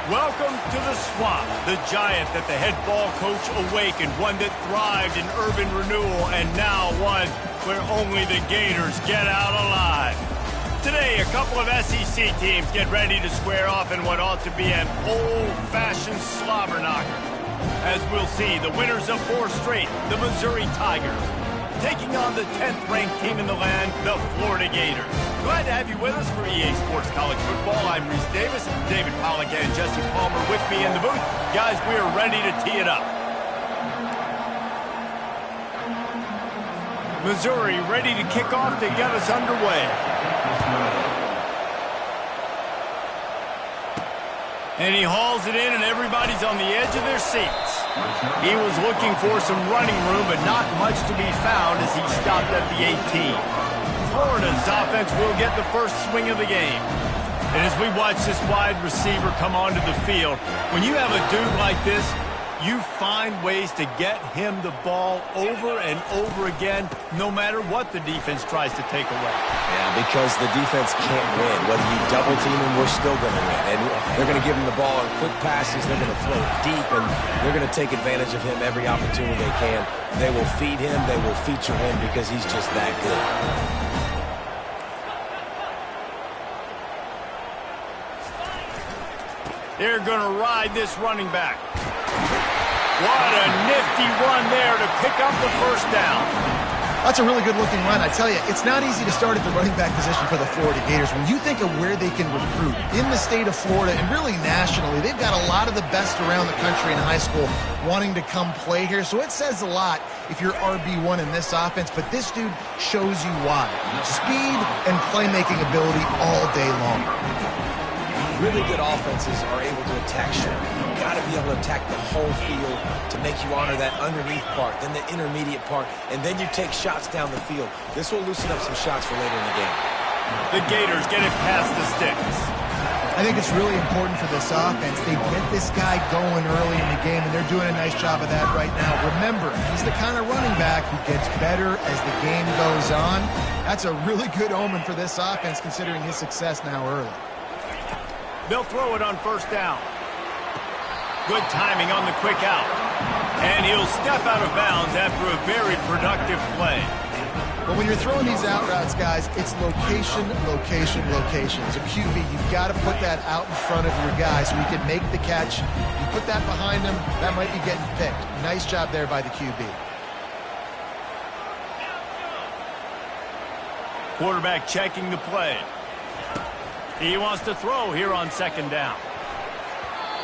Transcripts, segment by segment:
Welcome to the swamp, the giant that the head ball coach awakened, one that thrived in urban renewal, and now one where only the Gators get out alive. Today, a couple of SEC teams get ready to square off in what ought to be an old-fashioned slobber knocker. As we'll see, the winners of 4 straight, the Missouri Tigers, taking on the 10th-ranked team in the land, the Florida Gators. Glad to have you with us for EA Sports College Football. I'm Reese Davis, David Pollack and Jesse Palmer with me in the booth. Guys, we are ready to tee it up. Missouri ready to kick off to get us underway. And he hauls it in, and everybody's on the edge of their seats. He was looking for some running room, but not much to be found as he stopped at the 18. Florida's offense will get the first swing of the game. And as we watch this wide receiver come onto the field, when you have a dude like this, you find ways to get him the ball over and over again, no matter what the defense tries to take away. Yeah, because the defense can't win. Whether you double team him, we're still going to win. And they're going to give him the ball in quick passes. They're going to throw it deep, and they're going to take advantage of him every opportunity they can. They will feed him. They will feature him because he's just that good. They're going to ride this running back. What a nifty run there to pick up the first down. That's a really good-looking run. I tell you, it's not easy to start at the running back position for the Florida Gators. When you think of where they can recruit in the state of Florida and really nationally, they've got a lot of the best around the country in high school wanting to come play here. So it says a lot if you're RB1 in this offense, but this dude shows you why. Speed and playmaking ability all day long. Really good offenses are able to attack short. You've got to be able to attack the whole field to make you honor that underneath part, then the intermediate part, and then you take shots down the field. This will loosen up some shots for later in the game. The Gators get it past the sticks. I think it's really important for this offense. They get this guy going early in the game, and they're doing a nice job of that right now. Remember, he's the kind of running back who gets better as the game goes on. That's a really good omen for this offense, considering his success now early. They'll throw it on first down. Good timing on the quick out. And he'll step out of bounds after a very productive play. But when you're throwing these out routes, guys, it's location, location, location. As a QB, you've got to put that out in front of your guy so he can make the catch. You put that behind him, that might be getting picked. Nice job there by the QB. Quarterback checking the play. He wants to throw here on second down.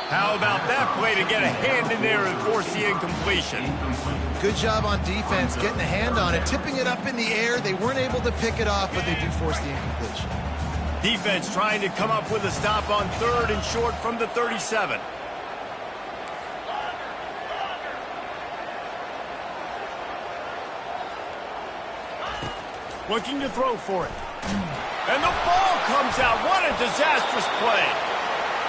How about that play to get a hand in there and force the incompletion? Good job on defense, getting a hand on it, tipping it up in the air. They weren't able to pick it off, but they do force the incompletion. Defense trying to come up with a stop on third and short from the 37. Looking to throw for it. And the ball comes out. What a disastrous play.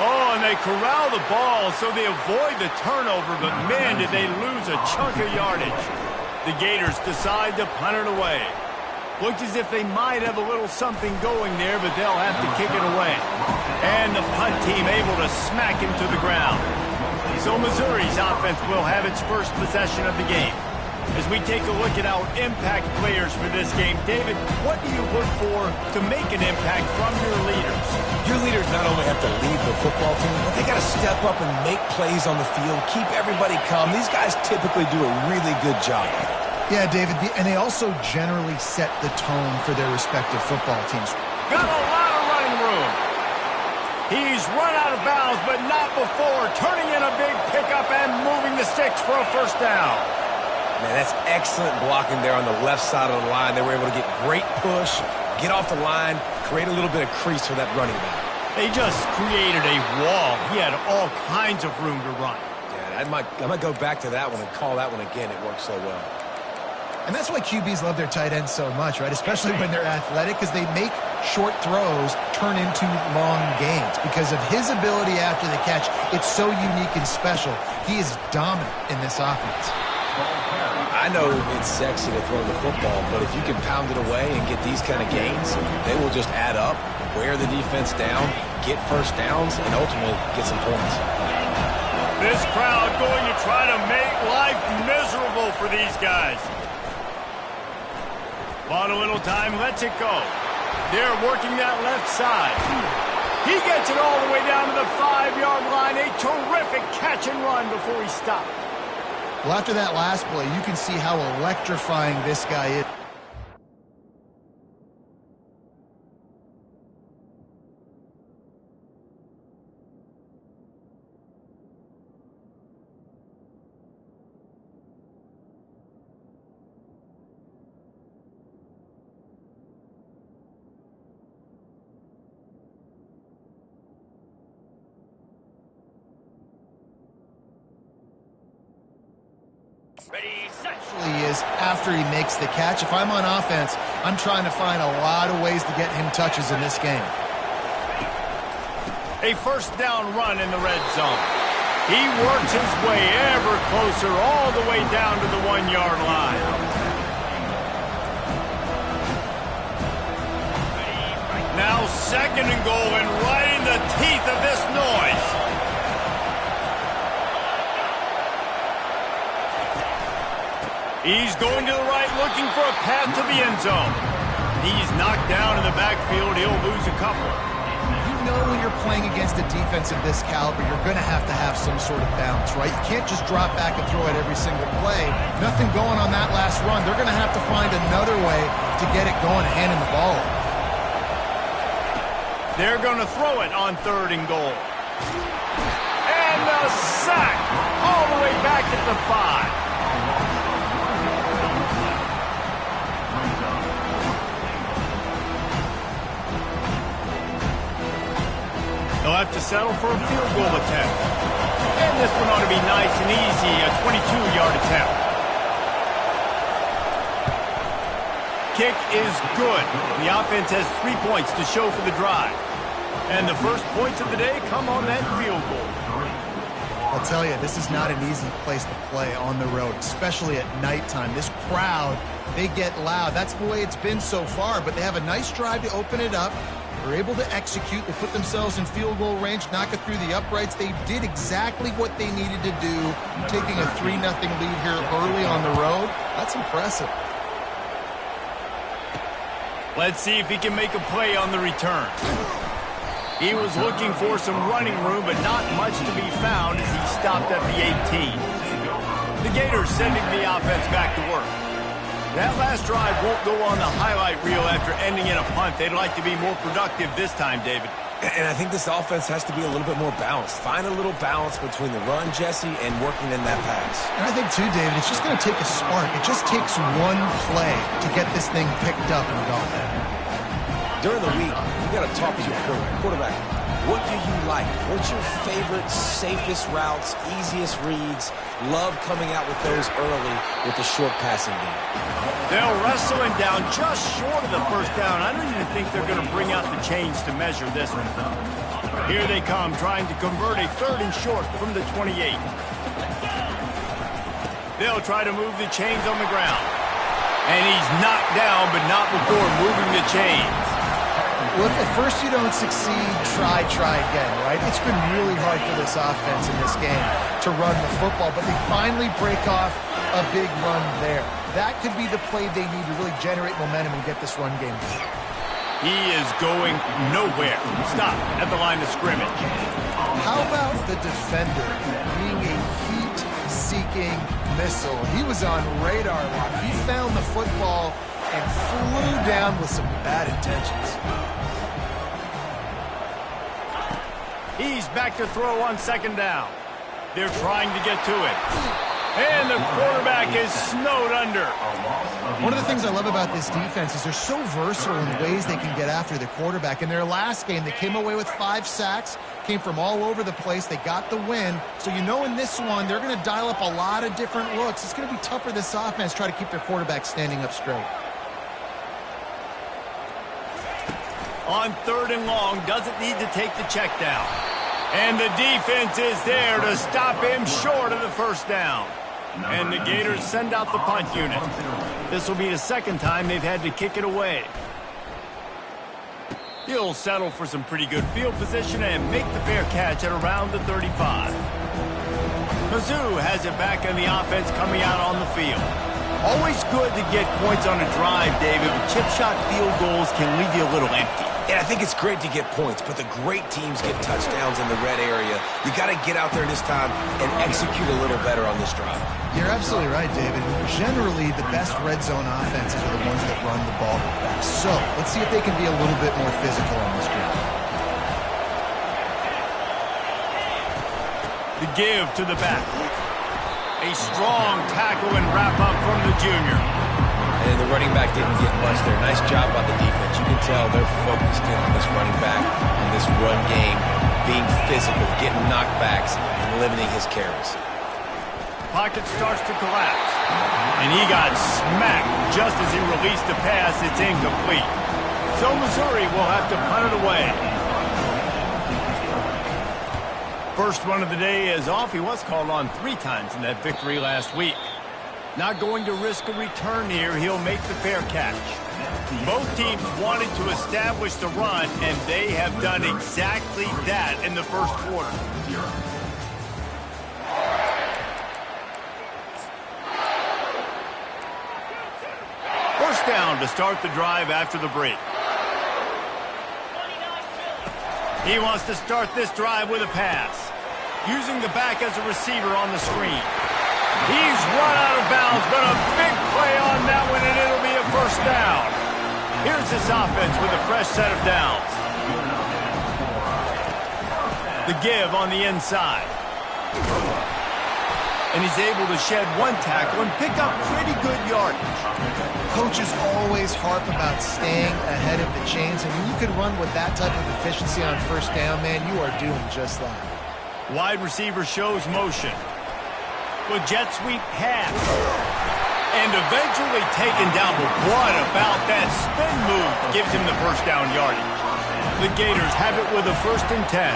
Oh, and they corral the ball so they avoid the turnover, but man, did they lose a chunk of yardage. The Gators decide to punt it away. Looked as if they might have a little something going there, but they'll have to kick it away. And the punt team able to smack him to the ground. So Missouri's offense will have its first possession of the game. As we take a look at our impact players for this game, David, what do you look for to make an impact from your leaders? Your leaders not only have to lead the football team, but they got to step up and make plays on the field, keep everybody calm. These guys typically do a really good job. Yeah, David, and they also generally set the tone for their respective football teams. Got a lot of running room. He's run out of bounds, but not before turning in a big pickup and moving the sticks for a first down. Man, that's excellent blocking there on the left side of the line. They were able to get great push, get off the line, create a little bit of crease for that running back. They just created a wall. He had all kinds of room to run. Yeah, I might go back to that one and call that one again. It worked so well. And that's why QBs love their tight ends so much, right? Especially when they're athletic, because they make short throws turn into long gains. Because of his ability after the catch, it's so unique and special. He is dominant in this offense. I know it's sexy to throw the football, but if you can pound it away and get these kind of gains, they will just add up, wear the defense down, get first downs, and ultimately get some points. This crowd going to try to make life miserable for these guys. Bought a little time, lets it go. They're working that left side. He gets it all the way down to the 5-yard line. A terrific catch and run before he stopped. Well, after that last play, you can see how electrifying this guy is. Ready, set. Is after he makes the catch. If I'm on offense, I'm trying to find a lot of ways to get him touches in this game. A first down run in the red zone. He works his way ever closer all the way down to the 1-yard line. Now 2nd and goal, and right in the teeth of this noise. He's going to the right, looking for a path to the end zone. He's knocked down in the backfield. He'll lose a couple. You know when you're playing against a defense of this caliber, you're going to have some sort of balance, right? You can't just drop back and throw it every single play. Nothing going on that last run. They're going to have to find another way to get it going and hand him the ball. They're going to throw it on 3rd and goal. And the sack all the way back at the 5. They'll have to settle for a field goal attempt. And this one ought to be nice and easy, a 22-yard attempt. Kick is good. The offense has 3 points to show for the drive. And the first points of the day come on that field goal. I'll tell you, this is not an easy place to play on the road, especially at nighttime. This crowd, they get loud. That's the way it's been so far, but they have a nice drive to open it up. They're able to execute. They put themselves in field goal range, knock it through the uprights. They did exactly what they needed to do, taking a 3-0 lead here early on the road. That's impressive. Let's see if he can make a play on the return. He was looking for some running room, but not much to be found as he stopped at the 18. The Gators sending the offense back to work. That last drive won't go on the highlight reel after ending in a punt. They'd like to be more productive this time, David. And I think this offense has to be a little bit more balanced. Find a little balance between the run, Jesse, and working in that pass. And I think, too, David, it's just going to take a spark. It just takes one play to get this thing picked up and going. During the week, you got to talk to your quarterback. What do you like? What's your favorite, safest routes, easiest reads? Love coming out with those early with the short passing game. They'll wrestle him down just short of the first down. I don't even think they're going to bring out the chains to measure this one. Here they come, trying to convert a 3rd and short from the 28. They'll try to move the chains on the ground. And he's knocked down, but not before moving the chains. Well, if at first you don't succeed, try again, right? It's been really hard for this offense in this game to run the football, but they finally break off a big run there. That could be the play they need to really generate momentum and get this run game. He is going nowhere. Stop at the line of scrimmage. How about the defender being a heat-seeking missile? He was on radar lock. He found the football and flew down with some bad intentions. He's back to throw on 2nd down. They're trying to get to it. And the quarterback is snowed under. One of the things I love about this defense is they're so versatile in ways they can get after the quarterback. In their last game, they came away with 5 sacks, came from all over the place. They got the win. So you know in this one, they're going to dial up a lot of different looks. It's going to be tough for this offense to try to keep their quarterback standing up straight. On 3rd and long, doesn't need to take the check down. And the defense is there to stop him short of the first down. And the Gators send out the punt unit. This will be the second time they've had to kick it away. He'll settle for some pretty good field position and make the fair catch at around the 35. Mizzou has it back in the offense coming out on the field. Always good to get points on a drive, David, but chip shot field goals can leave you a little empty. And I think it's great to get points, but the great teams get touchdowns in the red area. You got to get out there this time and execute a little better on this drive. You're absolutely right, David. Generally, the best red zone offenses are the ones that run the ball the best. So let's see if they can be a little bit more physical on this drive. The give to the back. A strong tackle and wrap up from the junior. And the running back didn't get much there. Nice job by the defense. You can tell they're focused in on this running back and this run game, being physical, getting knockbacks, and limiting his carries. Pocket starts to collapse. And he got smacked just as he released the pass. It's incomplete. So Missouri will have to punt it away. First one of the day is off. He was called on 3 times in that victory last week. Not going to risk a return here. He'll make the fair catch. Both teams wanted to establish the run, and they have done exactly that in the first quarter. First down to start the drive after the break. He wants to start this drive with a pass, using the back as a receiver on the screen. He's run out of bounds, but a big play on that one, and it'll be a first down. Here's this offense with a fresh set of downs. The give on the inside. And he's able to shed 1 tackle and pick up pretty good yardage. Coaches always harp about staying ahead of the chains, and when you can run with that type of efficiency on first down, man, you are doing just that. Wide receiver shows motion. With jet sweep pass. And eventually taken down, but what about that spin move gives him the first down yardage. The Gators have it with a 1st and 10.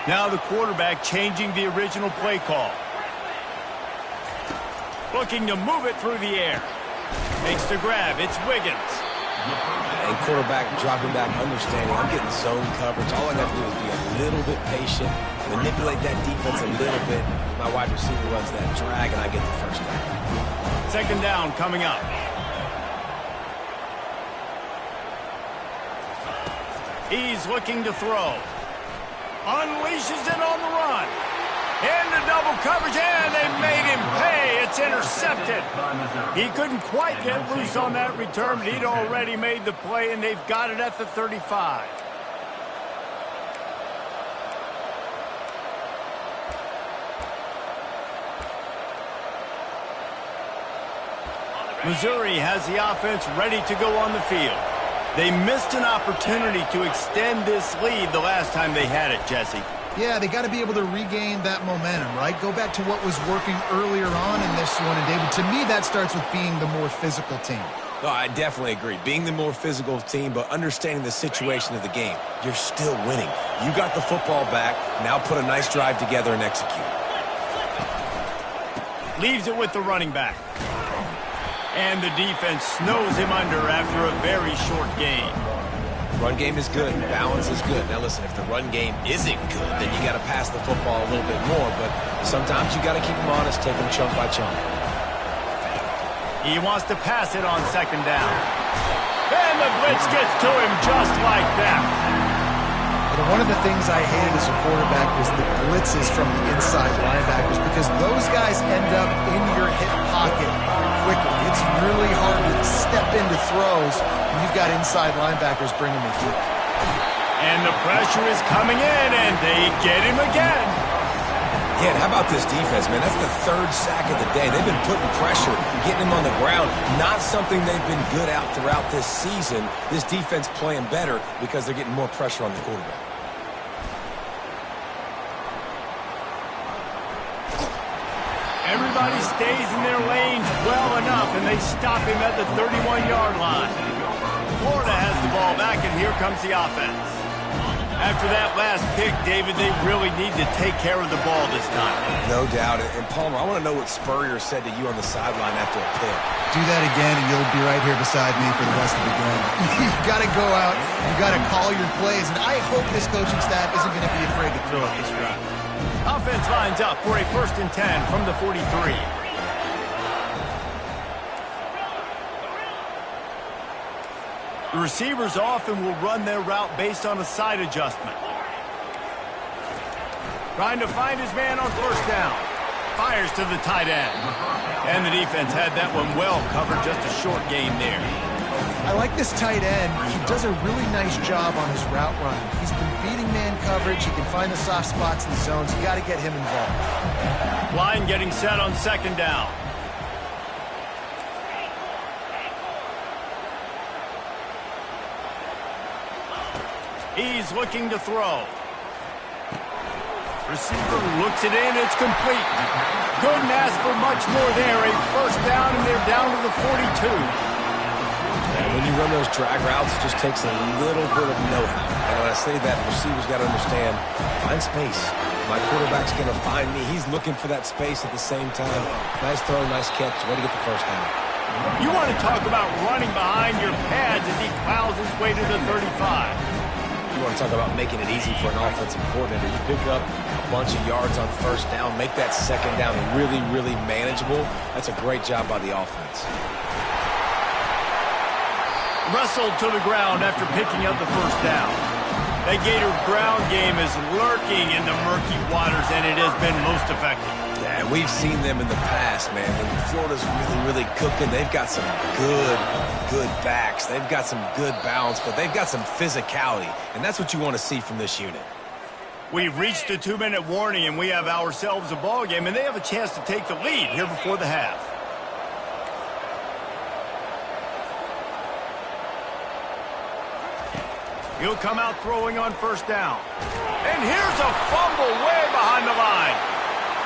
Now the quarterback changing the original play call. Looking to move it through the air. Makes the grab. It's Wiggins. And quarterback dropping back, understanding I'm getting zone coverage. All I got to do is be a little bit patient, manipulate that defense a little bit. My wide receiver runs that drag, and I get the first down. 2nd down coming up. He's looking to throw. Unleashes it on the run. Into double coverage, and they made him pay. It's intercepted. He couldn't quite get loose on that return, but he'd already made the play, and they've got it at the 35. Missouri has the offense ready to go on the field. They missed an opportunity to extend this lead the last time they had it, Jesse. Yeah, they got to be able to regain that momentum, right? Go back to what was working earlier on in this one. And, David, to me, that starts with being the more physical team. Oh, I definitely agree. Being the more physical team, but understanding the situation of the game. You're still winning. You got the football back. Now put a nice drive together and execute. Leaves it with the running back. And the defense snows him under after a very short gain. Run game is good. Balance is good. Now, listen, if the run game isn't good, then you got to pass the football a little bit more. But sometimes you got to keep them honest, take them chunk by chunk. He wants to pass it on 2nd down. And the blitz gets to him just like that. And one of the things I hated as a quarterback was the blitzes from the inside linebackers, because those guys end up in your hip pocket quickly. It's really hard to step into throws when you've got inside linebackers bringing the heat. And the pressure is coming in, and they get him again. Yeah, and how about this defense, man? That's the 3rd sack of the day. They've been putting pressure, getting him on the ground. Not something they've been good at throughout this season. This defense playing better because they're getting more pressure on the quarterback. Everybody stays in their lanes well enough, and they stop him at the 31-yard line. Florida has the ball back, and here comes the offense. After that last pick, David, they really need to take care of the ball this time. No doubt. And Palmer, I want to know what Spurrier said to you on the sideline after a pick. Do that again, and you'll be right here beside me for the rest of the game. You got to go out. You got to call your plays. And I hope this coaching staff isn't going to be afraid to throw at this drive. Offense lines up for a 1st and 10 from the 43. The receivers often will run their route based on a side adjustment. Trying to find his man on 1st down. Fires to the tight end. And the defense had that one well covered, just a short gain there. I like this tight end. He does a really nice job on his route run. He's been beating man coverage. He can find the soft spots in the zones. You got to get him involved. Line getting set on 2nd down. He's looking to throw. Receiver looks it in. It's complete. Couldn't ask for much more there. A 1st down, and they're down to the 42. And when you run those drag routes, it just takes a little bit of know-how. And when I say that, the receiver's got to understand, find space. My quarterback's going to find me. He's looking for that space at the same time. Nice throw, nice catch. Way to get the 1st down. You want to talk about running behind your pads as he plows his way to the 35. You want to talk about making it easy for an offensive coordinator. You pick up a bunch of yards on 1st down, make that 2nd down really, really manageable. That's a great job by the offense. Wrestled to the ground after picking up the 1st down. That Gator ground game is lurking in the murky waters, and it has been most effective. Yeah, we've seen them in the past, man. When Florida's really, really cooking, they've got some good backs. They've got some good balance, but they've got some physicality, and that's what you want to see from this unit. We've reached the 2-minute warning, and we have ourselves a ball game, and they have a chance to take the lead here before the half. He'll come out throwing on 1st down. And here's a fumble way behind the line.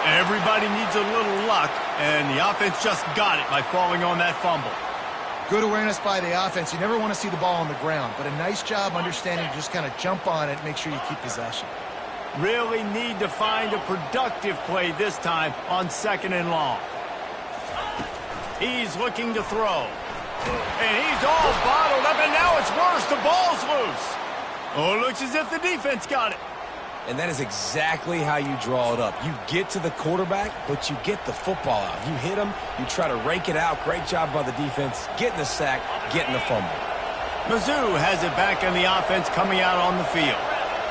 Everybody needs a little luck, and the offense just got it by falling on that fumble. Good awareness by the offense. You never want to see the ball on the ground, but a nice job understanding to just kind of jump on it and make sure you keep possession. Really need to find a productive play this time on 2nd and long. He's looking to throw. And he's all bottled up, and now it's worse. The ball's loose. Oh, it looks as if the defense got it. And that is exactly how you draw it up. You get to the quarterback, but you get the football out. You hit him, you try to rake it out. Great job by the defense, getting the sack, getting the fumble. Mizzou has it back on the offense coming out on the field.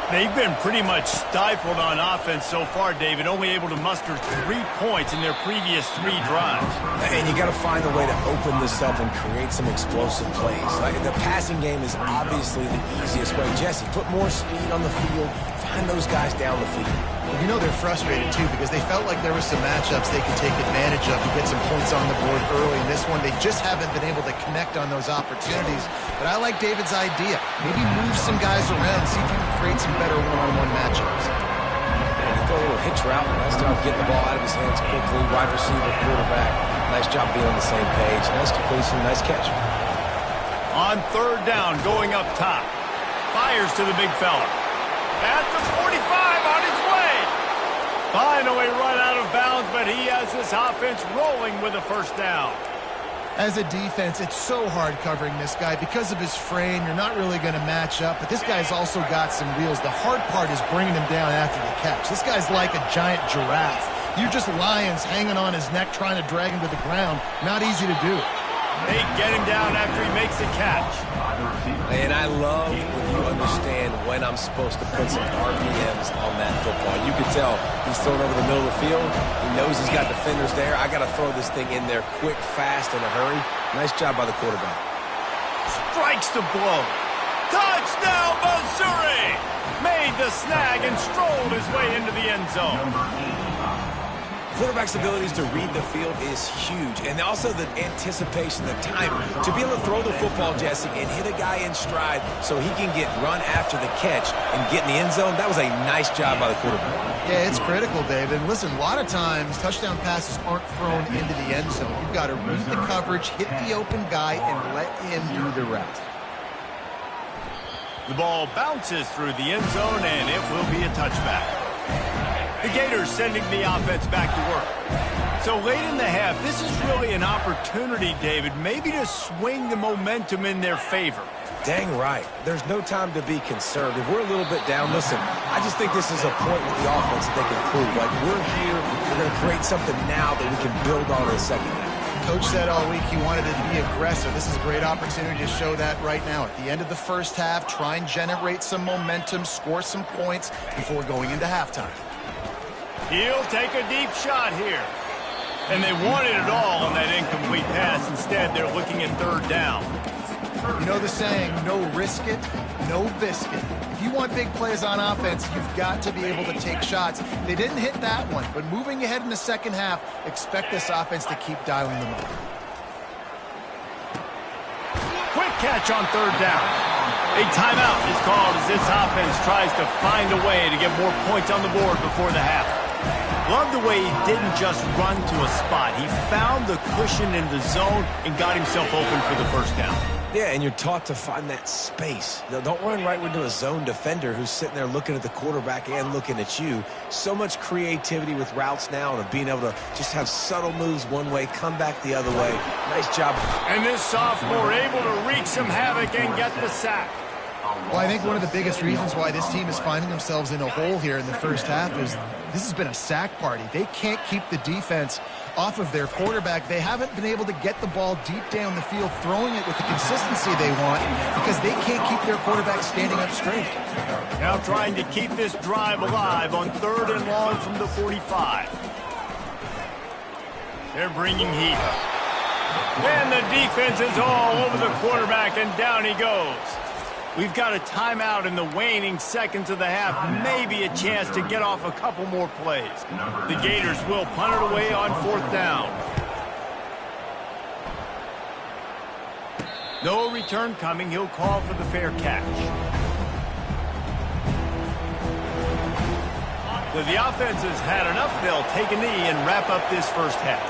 They've been pretty much stifled on offense so far, David, only able to muster 3 points in their previous 3 drives. And you got to find a way to open this up and create some explosive plays. The passing game is obviously the easiest way. Jesse, put more speed on the field. Find those guys down the field. Well, you know they're frustrated, too, because they felt like there were some matchups they could take advantage of and get some points on the board early. In this one, they just haven't been able to connect on those opportunities. But I like David's idea. Maybe move some guys around, see if you can create some better one-on-one matchups. Throw a little hitch route. Nice job getting the ball out of his hands quickly. Wide receiver, quarterback. Nice job being on the same page. Nice completion, nice catch. On 3rd down, going up top. Fires to the big fella. At the 45, on his way. Finally run out of bounds, but he has this offense rolling with a 1st down. As a defense, it's so hard covering this guy. Because of his frame, you're not really going to match up, but this guy's also got some wheels. The hard part is bringing him down after the catch. This guy's like a giant giraffe. You're just lions hanging on his neck trying to drag him to the ground. Not easy to do. They get him down after he makes the catch. And I love when you understand when I'm supposed to put some RPMs on that football. You can tell he's thrown over the middle of the field. He knows he's got defenders there. I got to throw this thing in there quick, fast, in a hurry. Nice job by the quarterback. Strikes the blow. Touchdown, Missouri! Made the snag and strolled his way into the end zone. Quarterback's abilities to read the field is huge, and also the anticipation, the timing. To be able to throw the football, Jesse, and hit a guy in stride so he can get run after the catch and get in the end zone, that was a nice job by the quarterback. Yeah, it's critical, David. And listen, a lot of times touchdown passes aren't thrown into the end zone. You've got to read the coverage, hit the open guy, and let him do the rest. The ball bounces through the end zone, and it will be a touchback. The Gators sending the offense back to work. So late in the half, this is really an opportunity, David, maybe to swing the momentum in their favor. Dang right. There's no time to be concerned. If we're a little bit down, listen, I just think this is a point with the offense that they can prove. Like, we're here, we're going to create something now that we can build on in the second half. Coach said all week he wanted to be aggressive. This is a great opportunity to show that right now. At the end of the first half, try and generate some momentum, score some points before going into halftime. He'll take a deep shot here. And they wanted it all on that incomplete pass. Instead, they're looking at third down. You know the saying, no risk it, no biscuit. If you want big plays on offense, you've got to be able to take shots. They didn't hit that one, but moving ahead in the second half, expect this offense to keep dialing them up. Quick catch on third down. A timeout is called as this offense tries to find a way to get more points on the board before the half. Love the way he didn't just run to a spot. He found the cushion in the zone and got himself open for the first down. Yeah, and you're taught to find that space. Now, don't run right into a zone defender who's sitting there looking at the quarterback and looking at you. So much creativity with routes now and being able to just have subtle moves one way, come back the other way. Nice job. And this sophomore able to wreak some havoc and get the sack. Well, I think one of the biggest reasons why this team is finding themselves in a hole here in the first half is this has been a sack party. They can't keep the defense off of their quarterback. They haven't been able to get the ball deep down the field, throwing it with the consistency they want because they can't keep their quarterback standing up straight. Now trying to keep this drive alive on third and long from the 45. They're bringing heat. And the defense is all over the quarterback, and down he goes. We've got a timeout in the waning seconds of the half, maybe a chance to get off a couple more plays. The Gators will punt it away on fourth down. No return coming. He'll call for the fair catch. So the offense has had enough. They'll take a knee and wrap up this first half.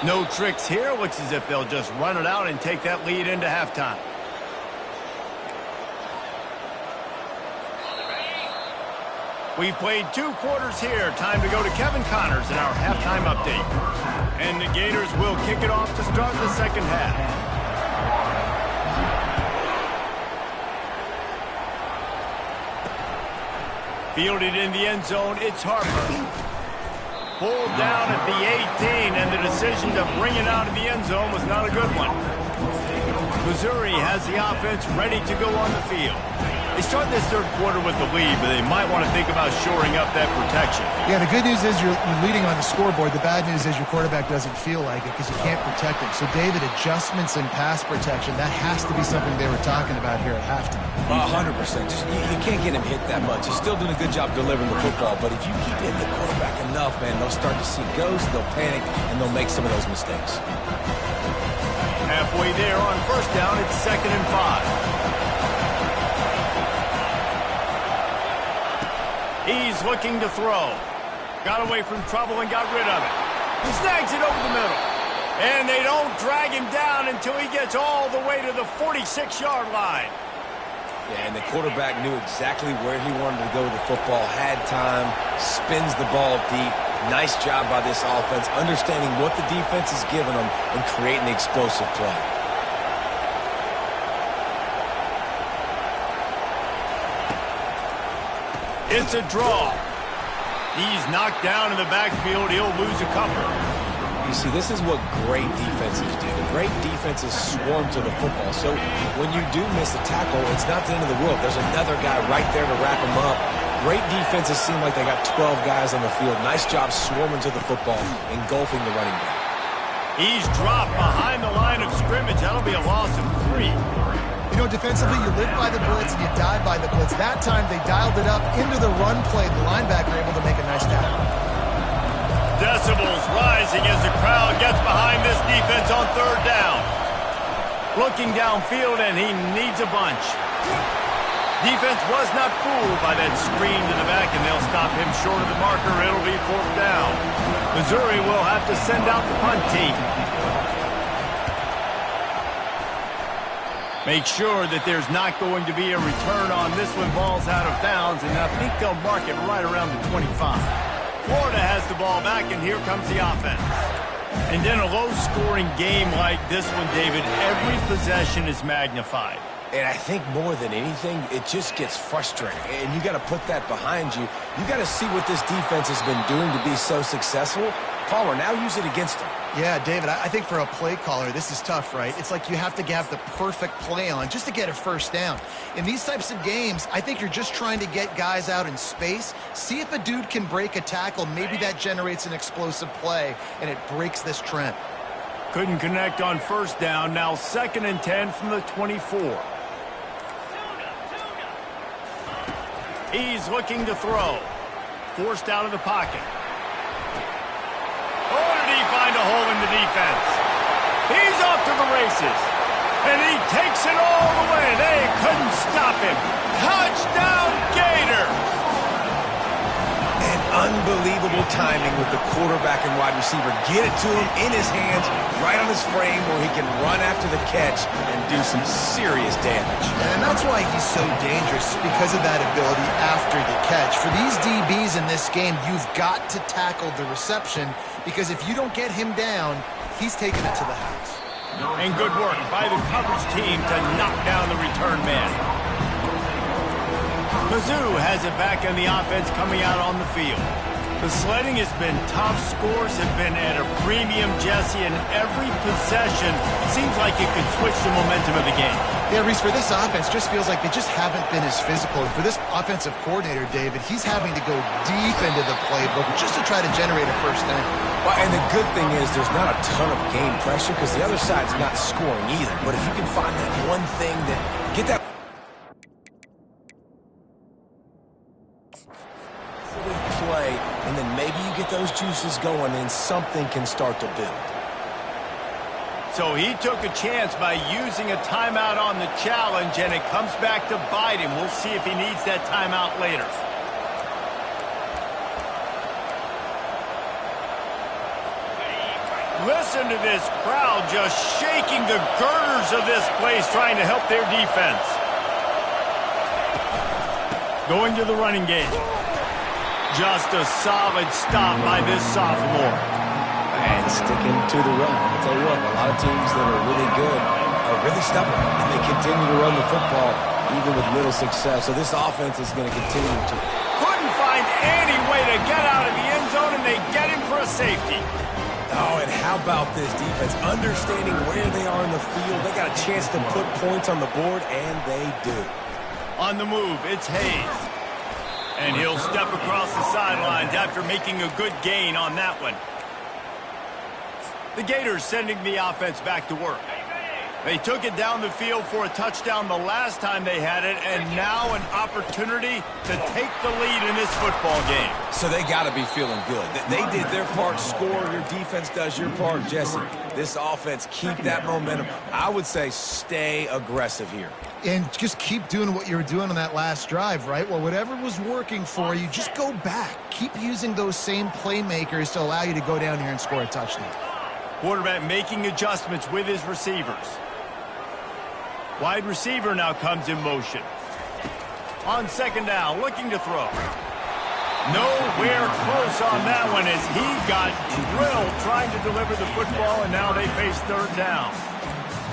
No tricks here. Looks as if they'll just run it out and take that lead into halftime. We've played 2 quarters here. Time to go to Kevin Connors in our halftime update. And the Gators will kick it off to start the second half. Fielded in the end zone, it's Harper. Pulled down at the 18, and the decision to bring it out of the end zone was not a good one. Missouri has the offense ready to go on the field. They start this third quarter with the lead, but they might want to think about shoring up that protection. Yeah, the good news is you're leading on the scoreboard. The bad news is your quarterback doesn't feel like it because you can't protect him. So, David, adjustments in pass protection, that has to be something they were talking about here at halftime. 100%. You can't get him hit that much. He's still doing a good job delivering the football, but if you keep hitting the quarterback enough, man, they'll start to see ghosts, they'll panic, and they'll make some of those mistakes. Halfway there on first down, it's 2nd and 5. He's looking to throw. Got away from trouble and got rid of it. He snags it over the middle. And they don't drag him down until he gets all the way to the 46-yard line. Yeah, and the quarterback knew exactly where he wanted to go with the football, had time, spins the ball deep. Nice job by this offense, understanding what the defense is giving them and creating the explosive play. It's a draw. He's knocked down in the backfield. He'll lose a couple. You see, this is what great defenses do. Great defenses swarm to the football. So when you do miss a tackle, it's not the end of the world. There's another guy right there to wrap him up. Great defenses seem like they got 12 guys on the field. Nice job swarming to the football, engulfing the running back. He's dropped behind the line of scrimmage. That'll be a loss of 3. You know, defensively, you live by the blitz and you die by the blitz. That time, they dialed it up into the run play. The linebacker able to make a nice tackle. Decibels rising as the crowd gets behind this defense on third down. Looking downfield, and he needs a bunch. Defense was not fooled by that screen to the back, and they'll stop him short of the marker. It'll be fourth down. Missouri will have to send out the punt team. Make sure that there's not going to be a return on this when ball's out of bounds, and I think they'll mark it right around the 25. Florida has the ball back, and here comes the offense. And in a low-scoring game like this one, David, every possession is magnified. And I think more than anything, it just gets frustrating. And you got to put that behind you. You got to see what this defense has been doing to be so successful. Palmer, now use it against them. Yeah, David, I think for a play caller, this is tough, right? It's like you have to have the perfect play on just to get a first down. In these types of games, I think you're just trying to get guys out in space, see if a dude can break a tackle. Maybe that generates an explosive play, and it breaks this trend. Couldn't connect on first down. Now 2nd and 10 from the 24. He's looking to throw. Forced out of the pocket. Oh, did he find a hole in the defense? He's off to the races. And he takes it all the way. They couldn't stop him. Touchdown, Gators! And unbelievable timing with the quarterback and wide receiver. Get it to him in his hands, right on his frame where he can run after the catch and do some serious damage. And that's why he's so dangerous, because of that ability after the catch. For these DBs in this game, you've got to tackle the reception, because if you don't get him down, he's taking it to the house. And good work by the coverage team to knock down the return man. Mizzou has it back on the offense coming out on the field. The sledding has been tough. Scores have been at a premium, Jesse, and every possession seems like it could switch the momentum of the game. Yeah, Reese, for this offense, just feels like they just haven't been as physical. And for this offensive coordinator, David, he's having to go deep into the playbook just to try to generate a first down. Well, and the good thing is there's not a ton of game pressure because the other side's not scoring either. But if you can find that one thing that get that play, and then maybe you get those juices going and something can start to build. So he took a chance by using a timeout on the challenge, and it comes back to bite him. We'll see if he needs that timeout later. Listen to this crowd just shaking the girders of this place, trying to help their defense. Going to the running game. Just a solid stop by this sophomore. And sticking to the run. I'll tell you what, a lot of teams that are really good are really stubborn, and they continue to run the football even with little success. So this offense is going to continue to. Couldn't find any way to get out of the end zone, and they get him for a safety. Oh, and how about this defense? Understanding where they are in the field. They got a chance to put points on the board, and they do. On the move, it's Hayes. And he'll step across the sidelines after making a good gain on that one. The Gators sending the offense back to work. They took it down the field for a touchdown the last time they had it, and now an opportunity to take the lead in this football game. So they got to be feeling good. They did their part, score. Your defense does your part, Jesse. This offense, keep that momentum. I would say stay aggressive here. And just keep doing what you were doing on that last drive, right? Well, whatever was working for you, just go back. Keep using those same playmakers to allow you to go down here and score a touchdown. Quarterback making adjustments with his receivers. Wide receiver now comes in motion. On second down, looking to throw. Nowhere close on that one as he got drilled trying to deliver the football, and now they face third down.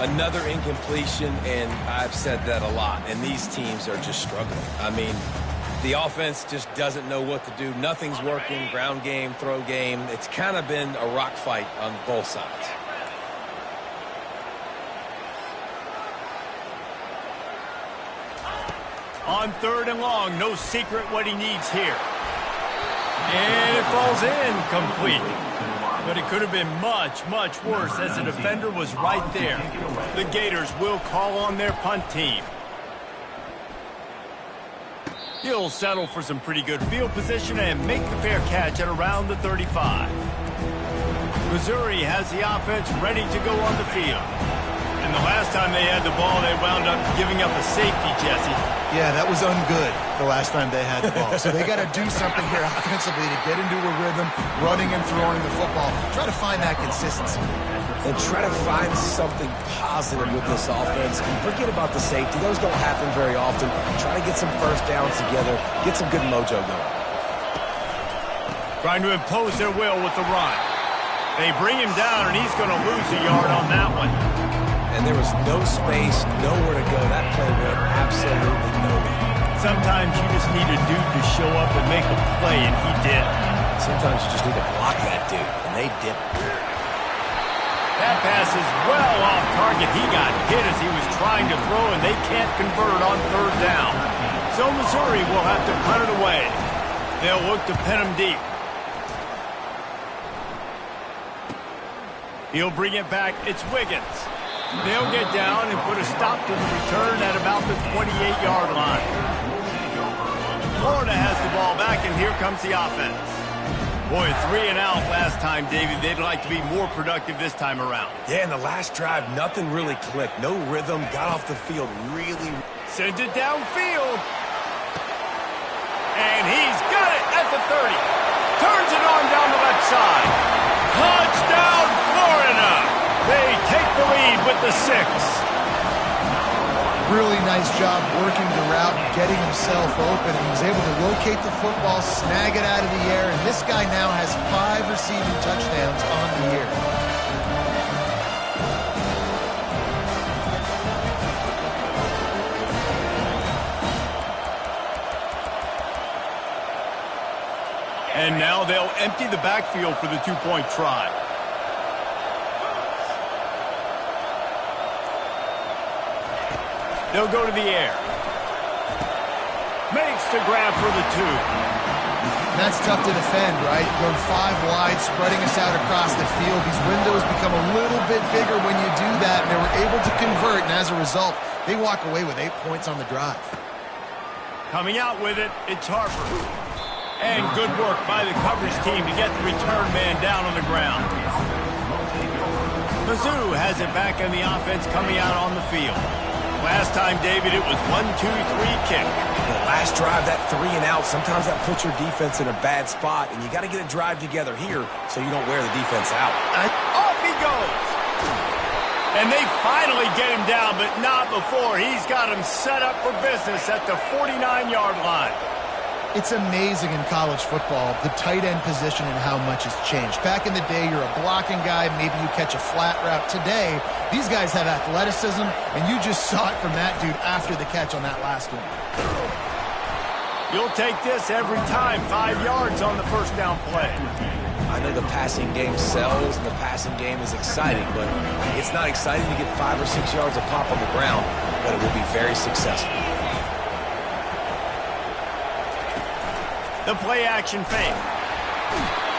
Another incompletion, and I've said that a lot, and these teams are just struggling. I mean, the offense just doesn't know what to do. Nothing's working, ground game, throw game. It's kind of been a rock fight on both sides. On third and long, no secret what he needs here. And it falls in complete. But it could have been much, much worse as the defender was right there. The Gators will call on their punt team. He'll settle for some pretty good field position and make the fair catch at around the 35. Missouri has the offense ready to go on the field. And And the last time they had the ball, they wound up giving up a safety, Jesse. Yeah, that was ungood the last time they had the ball. So they got to do something here offensively to get into a rhythm, running and throwing the football. Try to find that consistency. And try to find something positive with this offense. And forget about the safety. Those don't happen very often. Try to get some first downs together. Get some good mojo going. Trying to impose their will with the run. They bring him down, and he's going to lose a yard on that one. And there was no space, nowhere to go. That play went absolutely nowhere. Sometimes you just need a dude to show up and make a play, and he did. Sometimes you just need to block that dude, and they did. That pass is well off target. He got hit as he was trying to throw, and they can't convert on third down. So Missouri will have to punt it away. They'll look to pin him deep. He'll bring it back. It's Wiggins. They'll get down and put a stop to the return at about the 28-yard line. Florida has the ball back, and here comes the offense. Boy, 3 and out last time, David. They'd like to be more productive this time around. Yeah, in the last drive, nothing really clicked. No rhythm. Got off the field really. Sends it downfield. And he's got it at the 30. Turns it on down the left side. Touchdown, Florida! They take the lead with the 6. Really nice job working the route, getting himself open. He was able to locate the football, snag it out of the air, and this guy now has 5 receiving touchdowns on the year. And now they'll empty the backfield for the 2-point try. They'll go to the air. Makes the grab for the 2. That's tough to defend, right? Going 5 wide, spreading us out across the field. These windows become a little bit bigger when you do that, and they were able to convert, and as a result, they walk away with 8 points on the drive. Coming out with it, it's Harper. And good work by the coverage team to get the return man down on the ground. Mizzou has it back in the offense coming out on the field. Last time, David, it was 1-2-3 kick. The last drive, that 3 and out, sometimes that puts your defense in a bad spot, and you got to get a drive together here so you don't wear the defense out. Off he goes. And they finally get him down, but not before. He's got him set up for business at the 49-yard line. It's amazing in college football, the tight end position and how much has changed. Back in the day, you're a blocking guy, maybe you catch a flat route. Today, these guys have athleticism, and you just saw it from that dude after the catch on that last one. You'll take this every time, 5 yards on the first down play. I know the passing game sells and the passing game is exciting, but it's not exciting to get 5 or 6 yards of pop on the ground, but it will be very successful. The play-action fake.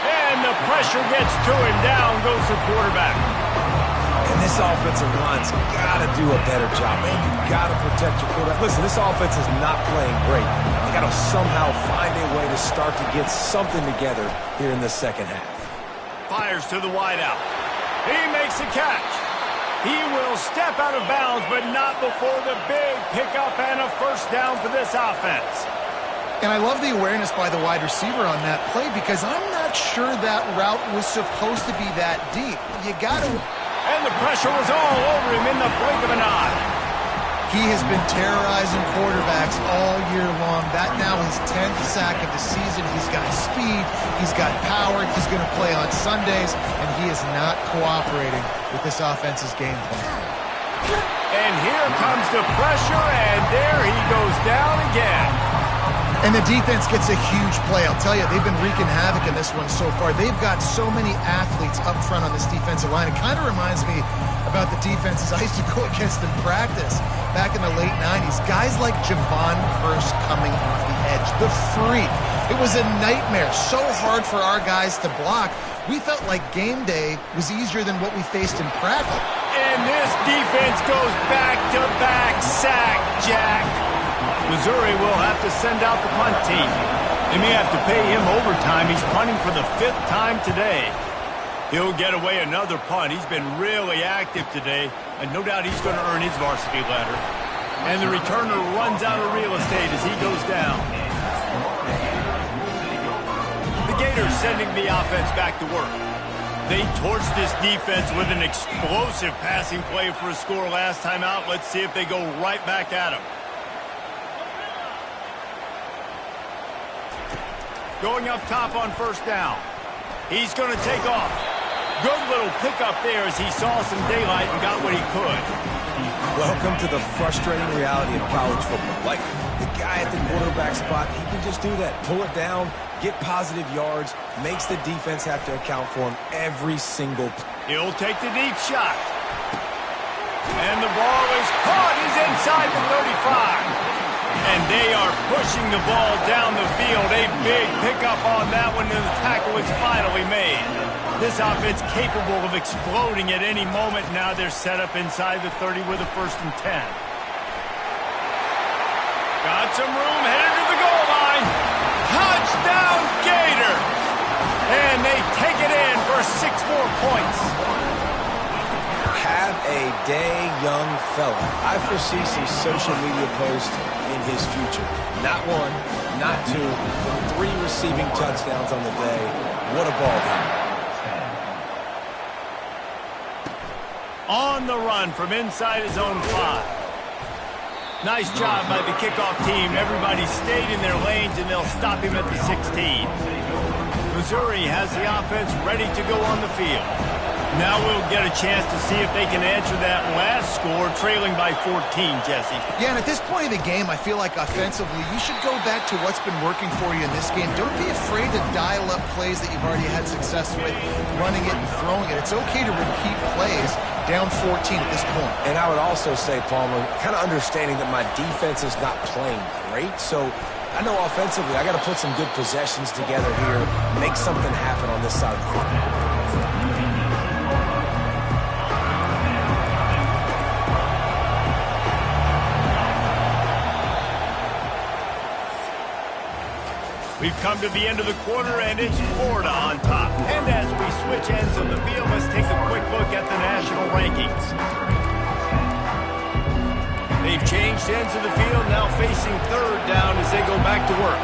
And the pressure gets to him. Down goes the quarterback. And this offensive line's got to do a better job, man. You got to protect your quarterback. Listen, this offense is not playing great. They got to somehow find a way to start to get something together here in the second half. Fires to the wideout. He makes a catch. He will step out of bounds, but not before the big pickup and a first down for this offense. And I love the awareness by the wide receiver on that play because I'm not sure that route was supposed to be that deep. You got to... And the pressure was all over him in the blink of an eye. He has been terrorizing quarterbacks all year long. That now his 10th sack of the season. He's got speed. He's got power. He's going to play on Sundays, and he is not cooperating with this offense's game plan. And here comes the pressure, and there he goes down again. And the defense gets a huge play. I'll tell you, they've been wreaking havoc in this one so far. They've got so many athletes up front on this defensive line. It kind of reminds me about the defenses I used to go against in practice back in the late 90s. Guys like Javon Curse coming off the edge, the freak. It was a nightmare. So hard for our guys to block. We felt like game day was easier than what we faced in practice. And this defense goes back-to-back sack, Jack. Missouri will have to send out the punt team. They may have to pay him overtime. He's punting for the 5th time today. He'll get away another punt. He's been really active today, and no doubt he's going to earn his varsity letter. And the returner runs out of real estate as he goes down. The Gators sending the offense back to work. They torched this defense with an explosive passing play for a score last time out. Let's see if they go right back at him. Going up top on first down. He's going to take off. Good little pickup there as he saw some daylight and got what he could. Welcome to the frustrating reality of college football. Like, the guy at the quarterback spot, he can just do that. Pull it down, get positive yards, makes the defense have to account for him every single play. He'll take the deep shot. And the ball is caught. He's inside the 35. And they are pushing the ball down the field. A big pickup on that one, and the tackle is finally made. This offense capable of exploding at any moment. Now they're set up inside the 30 with a 1st and 10. Got some room, headed to the goal line. Touchdown, Gator! And they take it in for 6 more points. Have a day, young fella. I foresee some social media posts in his future. Not 1, not 2, but 3 receiving touchdowns on the day. What a ball game. On the run from inside his own 5. Nice job by the kickoff team. Everybody stayed in their lanes, and they'll stop him at the 16. Missouri has the offense ready to go on the field. Now we'll get a chance to see if they can answer that last score, trailing by 14, Jesse. Yeah, and at this point of the game, I feel like offensively, you should go back to what's been working for you in this game. Don't be afraid to dial up plays that you've already had success with, running it and throwing it. It's okay to repeat plays down 14 at this point. And I would also say, Palmer, kind of understanding that my defense is not playing great, so I know offensively I got to put some good possessions together here, make something happen on this side of the football. We've come to the end of the quarter, and it's Florida on top. And as we switch ends of the field, let's take a quick look at the national rankings. They've changed ends of the field, now facing 3rd down as they go back to work.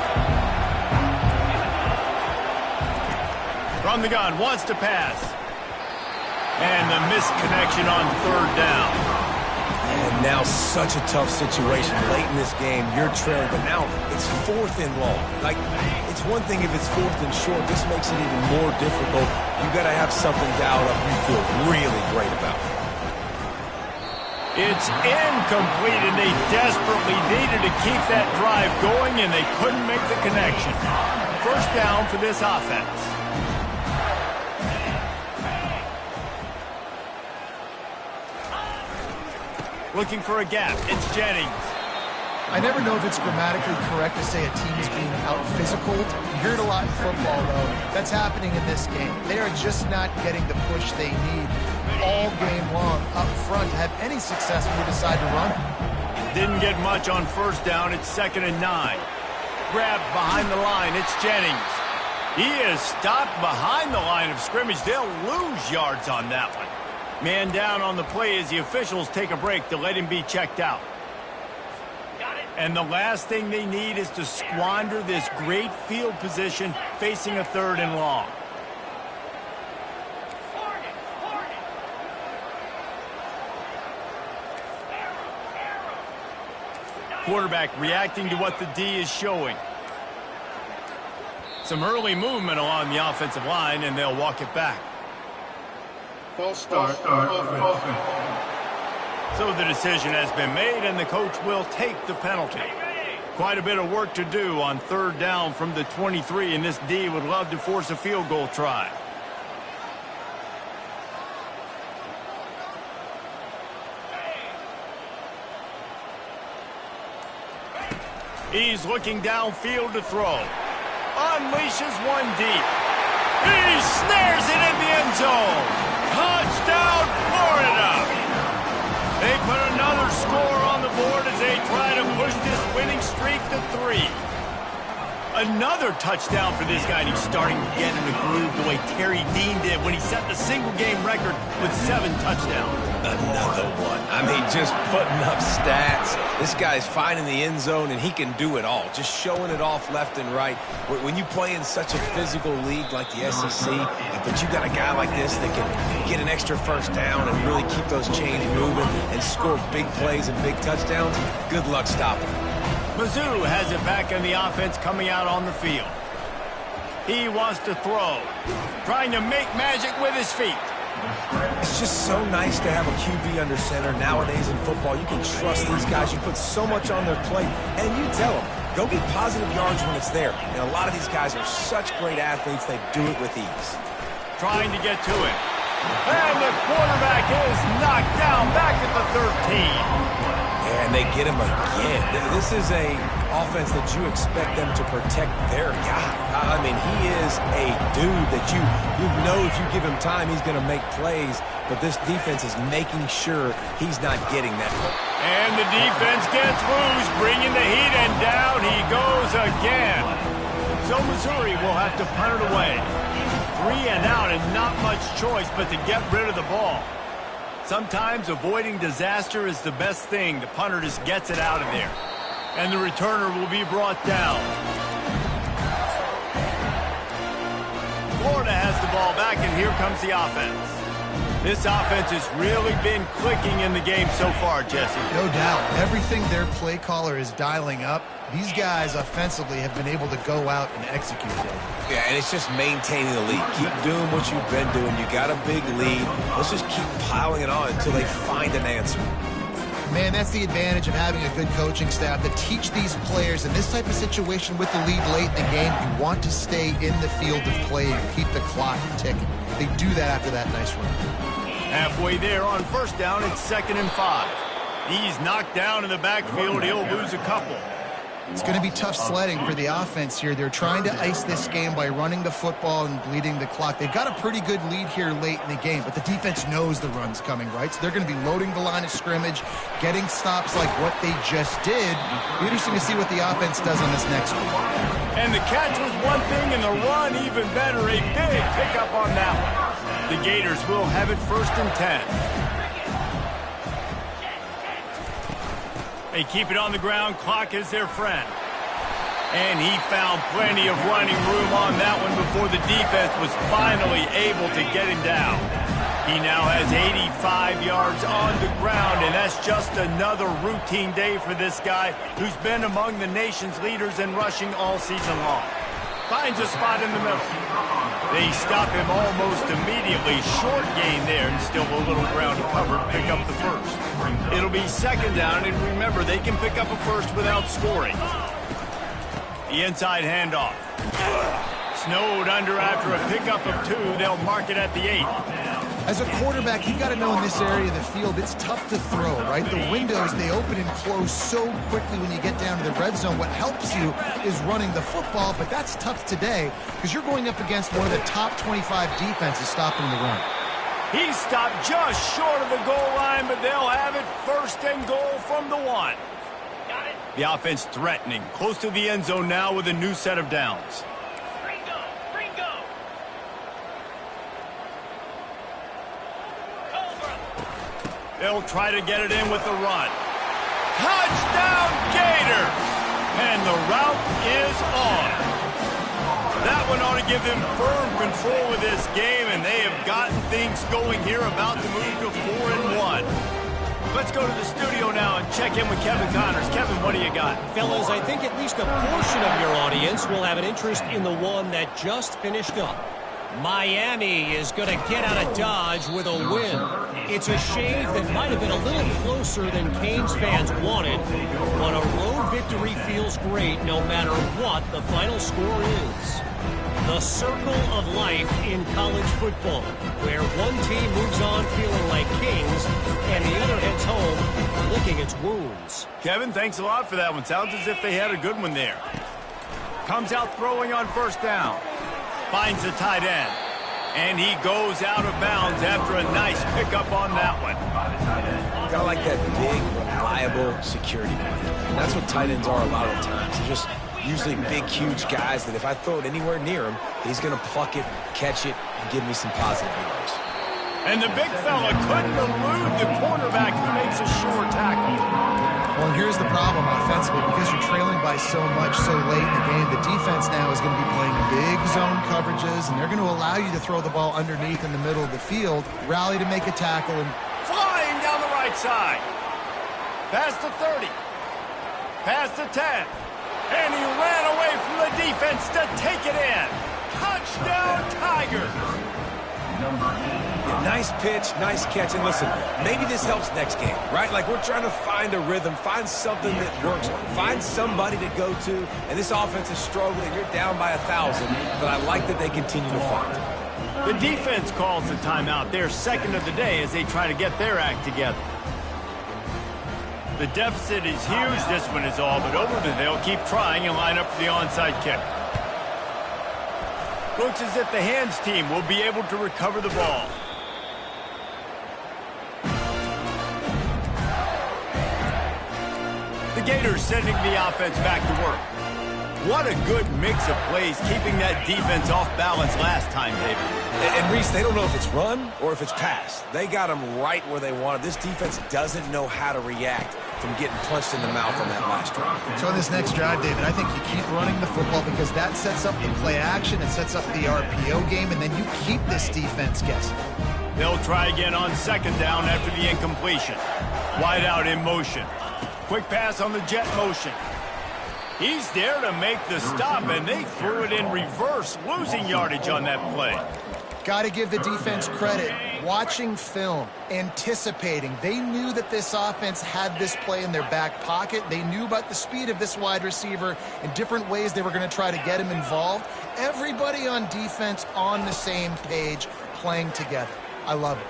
From the gun, wants to pass. And the missed connection on 3rd down. And now such a tough situation late in this game. You're trailing, but now it's 4th and long. Like, it's one thing if it's 4th and short. This makes it even more difficult. You got to have something dialed up you feel really great about. It's incomplete, and they desperately needed to keep that drive going, and they couldn't make the connection. 1st down for this offense. Looking for a gap. It's Jennings. I never know if it's grammatically correct to say a team is being out-physicaled. You hear it a lot in football, though. That's happening in this game. They are just not getting the push they need all game long up front to have any success when you decide to run. Didn't get much on 1st down. It's 2nd and 9. Grabbed behind the line. It's Jennings. He is stopped behind the line of scrimmage. They'll lose yards on that one. Man down on the play as the officials take a break to let him be checked out. And the last thing they need is to squander this great field position facing a 3rd and long. Quarterback reacting to what the D is showing. Some early movement along the offensive line, and they'll walk it back. False start. So the decision has been made, and the coach will take the penalty. Quite a bit of work to do on 3rd down from the 23, and this D would love to force a field goal try. He's looking downfield to throw. Unleashes one deep. He snares it in the end zone. Touchdown, Florida! They put another score on the board as they try to push this winning streak to 3. Another touchdown for this guy, and he's starting to get in the groove the way Terry Dean did when he set the single-game record with 7 touchdowns. Another one. I mean, just putting up stats. This guy's finding the end zone, and he can do it all. Just showing it off left and right. When you play in such a physical league like the SEC, but you got a guy like this that can get an extra first down and really keep those chains moving and score big plays and big touchdowns, good luck stopping him. Mizzou has it back in the offense coming out on the field. He wants to throw, trying to make magic with his feet. It's just so nice to have a QB under center. Nowadays in football, you can trust these guys. You put so much on their plate, and you tell them, go get positive yards when it's there. And a lot of these guys are such great athletes, they do it with ease. Trying to get to it. And the quarterback is knocked down back at the 13. And they get him again. This is a offense that you expect them to protect their guy. I mean, he is a dude that you know if you give him time, he's going to make plays. But this defense is making sure he's not getting that. And the defense gets loose, bringing the heat, and down he goes again. So Missouri will have to punt it away. 3 and out, and not much choice but to get rid of the ball. Sometimes avoiding disaster is the best thing. The punter just gets it out of there. And the returner will be brought down. Florida has the ball back, and here comes the offense. This offense has really been clicking in the game so far, Jesse. No doubt. Everything their play caller is dialing up, these guys offensively have been able to go out and execute it. Yeah, and it's just maintaining the lead. Keep doing what you've been doing. You got a big lead. Let's just keep piling it on until they find an answer. Man, that's the advantage of having a good coaching staff to teach these players in this type of situation with the lead late in the game. You want to stay in the field of play and keep the clock ticking. They do that after that nice run. Halfway there on first down, it's 2nd and 5. He's knocked down in the backfield. He'll lose a couple. It's going to be tough sledding for the offense here. They're trying to ice this game by running the football and bleeding the clock. They've got a pretty good lead here late in the game, but the defense knows the run's coming, right? So they're going to be loading the line of scrimmage, getting stops like what they just did. Be interesting to see what the offense does on this next one. And the catch was one thing, and the run even better. A big pickup on that one. The Gators will have it 1st and 10. They keep it on the ground. Clock is their friend. And he found plenty of running room on that one before the defense was finally able to get him down. He now has 85 yards on the ground, and that's just another routine day for this guy who's been among the nation's leaders in rushing all season long. Finds a spot in the middle. They stop him almost immediately. Short gain there, and still a little ground to cover to pick up the first. It'll be 2nd down, and remember, they can pick up a first without scoring. The inside handoff. Snowed under after a pickup of 2. They'll mark it at the 8. As a quarterback, you've got to know in this area of the field, it's tough to throw, right? The windows, they open and close so quickly when you get down to the red zone. What helps you is running the football, but that's tough today because you're going up against one of the top 25 defenses stopping the run. He stopped just short of the goal line, but they'll have it 1st and goal from the 1. The offense threatening, close to the end zone now with a new set of downs. They'll try to get it in with the run. Touchdown, Gators! And the route is on. That one ought to give them firm control of this game, and they have gotten things going here, about to move to 4-1. Let's go to the studio now and check in with Kevin Connors. Kevin, what do you got? Fellas, I think at least a portion of your audience will have an interest in the one that just finished up. Miami is going to get out of Dodge with a win. It's a shave that might have been a little closer than Canes fans wanted, but a road victory feels great no matter what the final score is. The circle of life in college football, where one team moves on feeling like kings and the other heads home licking its wounds. Kevin, thanks a lot for that one. Sounds as if they had a good one there. Comes out throwing on first down. Finds the tight end. And he goes out of bounds after a nice pickup on that one. Kind of like that big, reliable security blanket. And that's what tight ends are a lot of the times. They're just usually big, huge guys that if I throw it anywhere near him, he's going to pluck it, catch it, and give me some positive yards. And the big fella couldn't elude the cornerback who makes a sure tackle. Well, here's the problem offensively. Because you're trailing by so much so late in the game, the defense now is going to be playing big zone coverages, and they're going to allow you to throw the ball underneath in the middle of the field, rally to make a tackle, and flying down the right side. Past the 30. Past the 10. And he ran away from the defense to take it in. Touchdown, Tigers. Yeah, nice pitch, nice catch. And listen, maybe this helps next game, right? Like we're trying to find a rhythm, find something that works, find somebody to go to. And this offense is struggling. You're down by 1,000, but I like that they continue to fight. The defense calls the timeout. They're second of the day as they try to get their act together. The deficit is huge. This one is all but over. They'll keep trying and line up for the onside kick. Looks as if the hands team will be able to recover the ball. The Gators sending the offense back to work. What a good mix of plays, keeping that defense off balance last time, David. And Reese, they don't know if it's run or if it's pass. They got them right where they wanted. This defense doesn't know how to react from getting punched in the mouth on that last drive. so on this next drive, David, I think you keep running the football because that sets up the play action, it sets up the RPO game, and then you keep this defense guessing. They'll try again on second down after the incompletion. Wide out in motion. Quick pass on the jet motion. He's there to make the stop, and they threw it in reverse, losing yardage on that play. Got to give the defense credit. Watching film, anticipating. They knew that this offense had this play in their back pocket. They knew about the speed of this wide receiver and different ways they were going to try to get him involved. Everybody on defense on the same page, playing together. I love it.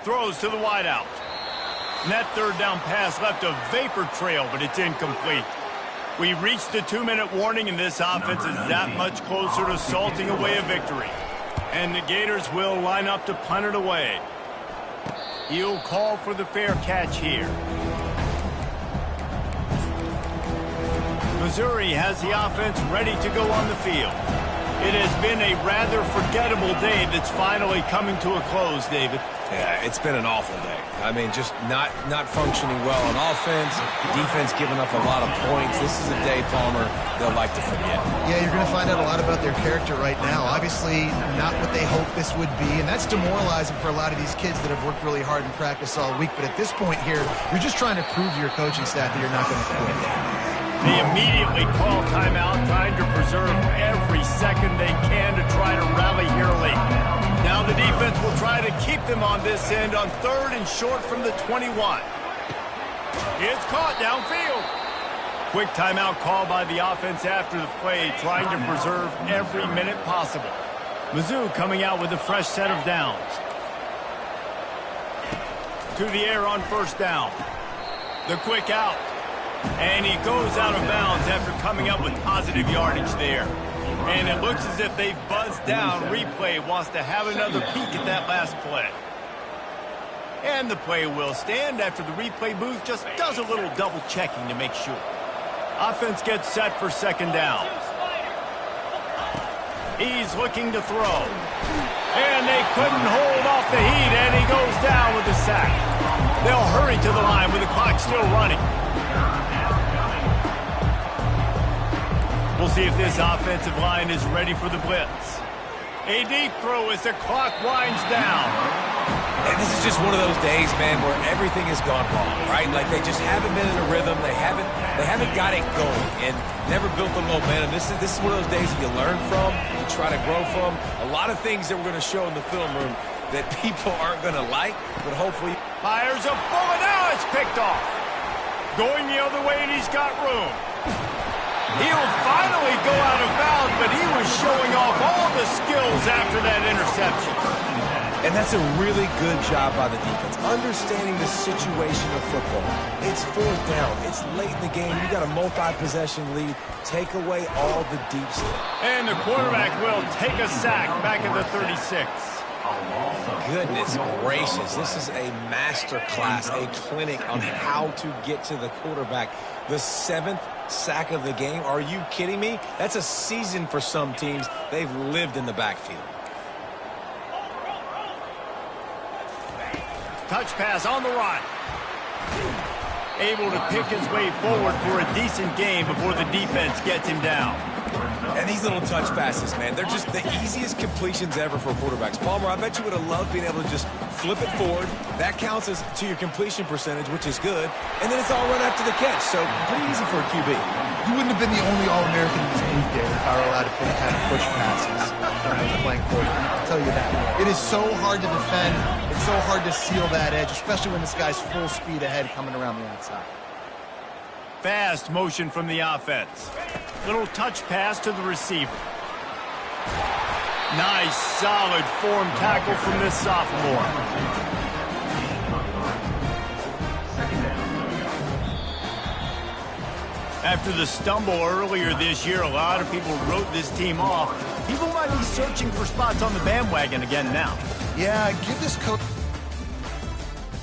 Throws to the wideout. And that third down pass left a vapor trail, but it's incomplete. We've reached the 2-minute warning, and this offense is that much closer to salting away a victory. And the Gators will line up to punt it away. He'll call for the fair catch here. Missouri has the offense ready to go on the field. It has been a rather forgettable day that's finally coming to a close, David. Yeah, it's been an awful day. I mean, just not functioning well on offense, defense giving up a lot of points. This is a day, Palmer, they'll like to forget. Yeah, you're going to find out a lot about their character right now. Obviously, not what they hoped this would be, and that's demoralizing for a lot of these kids that have worked really hard in practice all week. But at this point here, you're just trying to prove to your coaching staff that you're not going to quit. They immediately call timeout, trying to preserve every second they can to try to rally here late. Now the defense will try to keep them on this end on third and short from the 21. It's caught downfield. Quick timeout call by the offense after the play, trying to preserve every minute possible. Mizzou coming out with a fresh set of downs. To the air on first down. The quick out. And he goes out of bounds after coming up with positive yardage there. And it looks as if they've buzzed down. Replay wants to have another peek at that last play. And the play will stand after the replay booth just does a little double checking to make sure. Offense gets set for second down. He's looking to throw. And they couldn't hold off the heat, and he goes down with a sack. They'll hurry to the line with the clock still running. We'll see if this offensive line is ready for the blitz. A deep throw as the clock winds down. And this is just one of those days, man, where everything has gone wrong, right? Like they just haven't been in a rhythm. They haven't got it going and never built the momentum. This is one of those days that you learn from, you try to grow from. A lot of things that we're going to show in the film room that people aren't going to like, but hopefully. Fires a bullet. Now it's picked off. Going the other way, and he's got room. He'll finally go out of bounds, but he was showing off all the skills after that interception. And that's a really good job by the defense, understanding the situation of football. It's fourth down. It's late in the game. You got a multi-possession lead. Take away all the deep stuff. And the quarterback will take a sack back at the 36. Goodness gracious. This is a master class, a clinic on how to get to the quarterback. The 7th sack of the game. Are you kidding me? That's a season for some teams. They've lived in the backfield. Touch pass on the run. Able to pick his way forward for a decent game before the defense gets him down. And these little touch passes, man, they're just the easiest completions ever for quarterbacks. Palmer, I bet you would have loved being able to just flip it forward. That counts as to your completion percentage, which is good. And then it's all run after the catch, so pretty easy for a QB. You wouldn't have been the only All-American in this league, Dave, if I were allowed to pick kind of push passes when I was playing quarterback. I'll tell you that. It is so hard to defend. It's so hard to seal that edge, especially when this guy's full speed ahead coming around the outside. Fast motion from the offense. Little touch pass to the receiver. Nice, solid form tackle from this sophomore. After the stumble earlier this year, a lot of people wrote this team off. People might be searching for spots on the bandwagon again now. Yeah, give this coach...